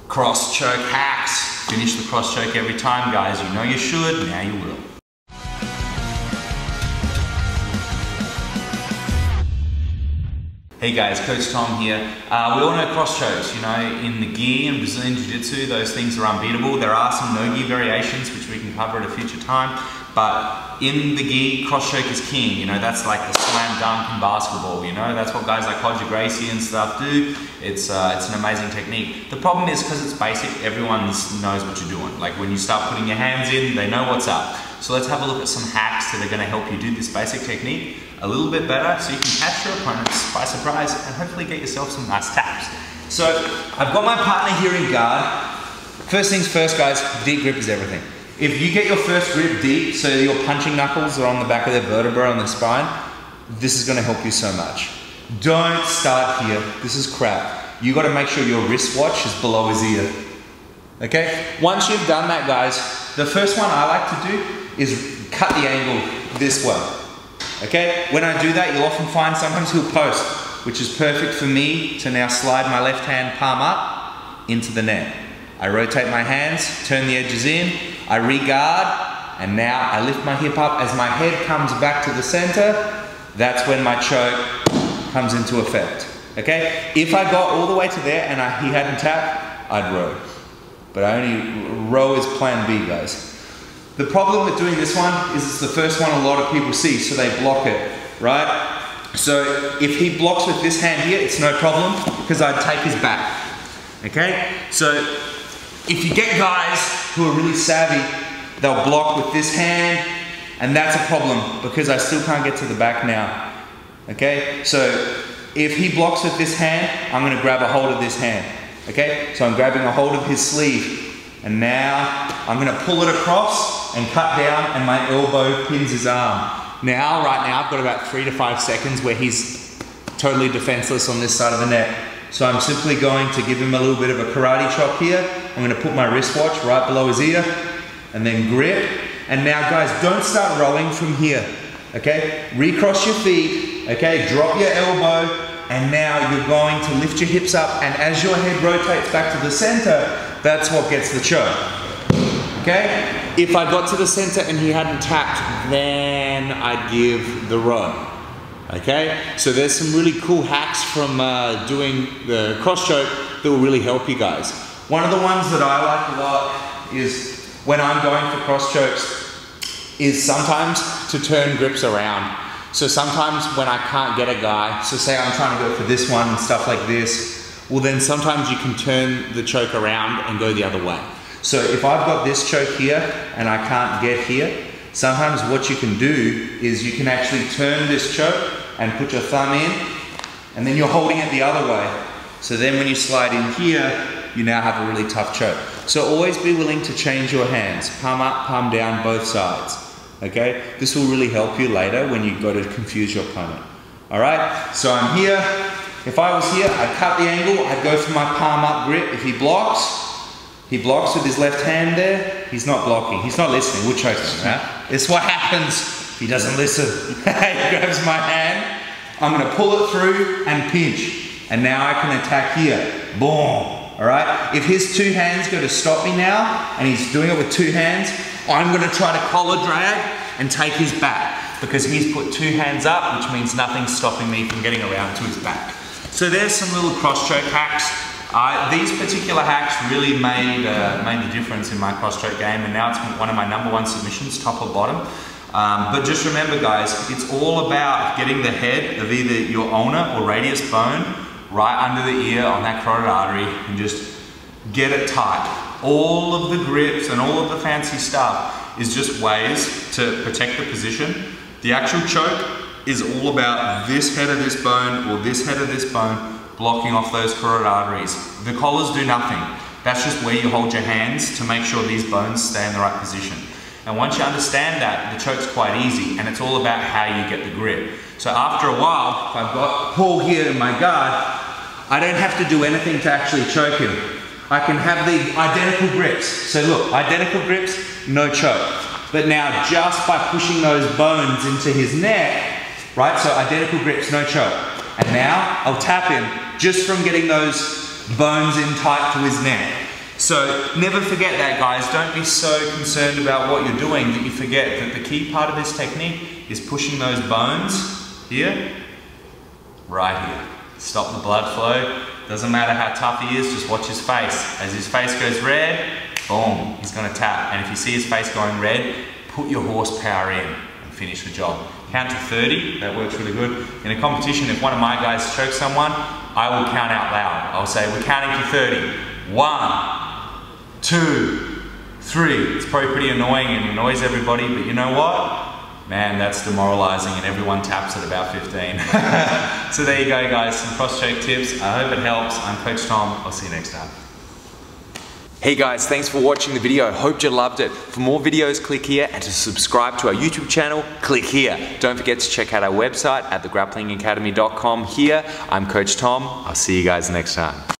Cross choke hacks. Finish the cross choke every time, guys. You know you should, now you will. Hey guys, Coach Tom here. We all know cross chokes, you know, in the gi and Brazilian Jiu-Jitsu, those things are unbeatable. There are some no-gi variations, which we can cover at a future time, but in the gi, cross choke is king, you know, that's like the slam dunk in basketball, you know, that's what guys like Roger Gracie and stuff do. It's an amazing technique. The problem is, because it's basic, everyone knows what you're doing. Like when you start putting your hands in, they know what's up. So let's have a look at some hacks that are gonna help you do this basic technique a little bit better, so you can catch your opponents by surprise and hopefully get yourself some nice taps. So I've got my partner here in guard. First things first, guys, deep grip is everything. If you get your first grip deep, so your punching knuckles are on the back of their vertebra on the spine, this is gonna help you so much. Don't start here, this is crap. You gotta make sure your wristwatch is below his ear. Okay? Once you've done that, guys, the first one I like to do is cut the angle this way. Okay? When I do that, you'll often find sometimes he'll post, which is perfect for me to now slide my left hand palm up into the net. I rotate my hands, turn the edges in, I re-guard, and now I lift my hip up as my head comes back to the center. That's when my choke comes into effect. Okay? If I got all the way to there and he hadn't tapped, I'd row. But I only row is plan B, guys. The problem with doing this one is it's the first one a lot of people see, so they block it, right? So if he blocks with this hand here, it's no problem, because I'd take his back, okay? So if you get guys who are really savvy, they'll block with this hand, and that's a problem, because I still can't get to the back now, okay? So if he blocks with this hand, I'm gonna grab a hold of this hand, okay? So I'm grabbing a hold of his sleeve, and now I'm gonna pull it across and cut down, and my elbow pins his arm. Now, right now, I've got about 3 to 5 seconds where he's totally defenseless on this side of the net. So I'm simply going to give him a little bit of a karate chop here. I'm gonna put my wristwatch right below his ear, and then grip. And now, guys, don't start rowing from here, okay? Recross your feet, okay? Drop your elbow, and now you're going to lift your hips up, and as your head rotates back to the center, that's what gets the choke, okay? If I got to the center and he hadn't tapped, then I'd give the row, okay? So there's some really cool hacks from doing the cross choke that will really help you guys. One of the ones that I like a lot is when I'm going for cross chokes is sometimes to turn grips around. So sometimes when I can't get a guy, so say I'm trying to go for this one and stuff like this, well then sometimes you can turn the choke around and go the other way. So if I've got this choke here and I can't get here, sometimes what you can do is you can actually turn this choke and put your thumb in, and then you're holding it the other way. So then when you slide in here, you now have a really tough choke. So always be willing to change your hands, palm up, palm down, both sides. Okay? This will really help you later when you go to confuse your opponent. Alright? So I'm here. If I was here, I'd cut the angle, I'd go for my palm up grip. If he blocks with his left hand there, he's not blocking, he's not listening, we'll choke him, right? It's what happens if he doesn't listen. He grabs my hand, I'm gonna pull it through and pinch. And now I can attack here, boom, all right? If his two hands go to stop me now, and he's doing it with two hands, I'm gonna try to collar drag and take his back, because he's put two hands up, which means nothing's stopping me from getting around to his back. So there's some little cross choke hacks. These particular hacks really made the difference in my cross choke game, and now it's one of my #1 submissions, top or bottom. But just remember, guys, it's all about getting the head of either your ulnar or radius bone right under the ear on that carotid artery and just get it tight. All of the grips and all of the fancy stuff is just ways to protect the position. The actual choke is all about this head of this bone or this head of this bone blocking off those carotid arteries. The collars do nothing. That's just where you hold your hands to make sure these bones stay in the right position. And once you understand that, the choke's quite easy, and it's all about how you get the grip. So after a while, if I've got Paul here in my guard, I don't have to do anything to actually choke him. I can have the identical grips. So look, identical grips, no choke. But now just by pushing those bones into his neck, right? So identical grips, no choke. And now I'll tap him just from getting those bones in tight to his neck. So never forget that, guys. Don't be so concerned about what you're doing that you forget that the key part of this technique is pushing those bones here, right here. Stop the blood flow. Doesn't matter how tough he is, just watch his face. As his face goes red, boom, he's gonna tap. And if you see his face going red, put your horsepower in and finish the job. Count to 30, that works really good. In a competition, if one of my guys chokes someone, I will count out loud. I'll say, we're counting to 30. 1, 2, 3. It's probably pretty annoying and annoys everybody, but you know what? Man, that's demoralizing and everyone taps at about 15. So there you go, guys, some cross choke tips. I hope it helps. I'm Coach Tom. I'll see you next time. Hey guys, thanks for watching the video. Hope you loved it. For more videos, click here, and to subscribe to our YouTube channel, click here. Don't forget to check out our website at thegrapplingacademy.com. Here, I'm Coach Tom. I'll see you guys next time.